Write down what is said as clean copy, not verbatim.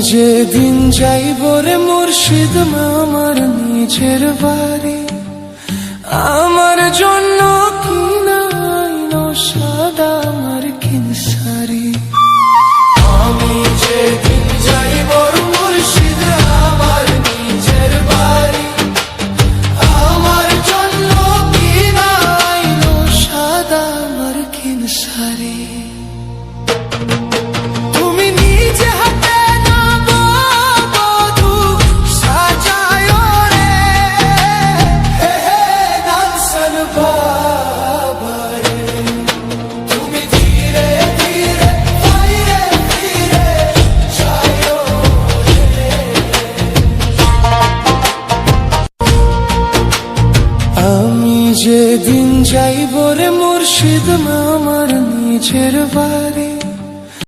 যেদিন যাইব রে মুর্শিদ আমার নিজের বাড়ি, আমার জন্য কিনাইনো সাদা আমার কিনসারি। আমি যেদিন যাইব মুর্শিদ আমার নিজের বাড়ি, আমার জন্য কিনাইনো সাদা আমার কিনসারি। তুমি নিজে হাতে যেদিন যাইব রে মুর্শিদ আমার নিজের বাড়ি,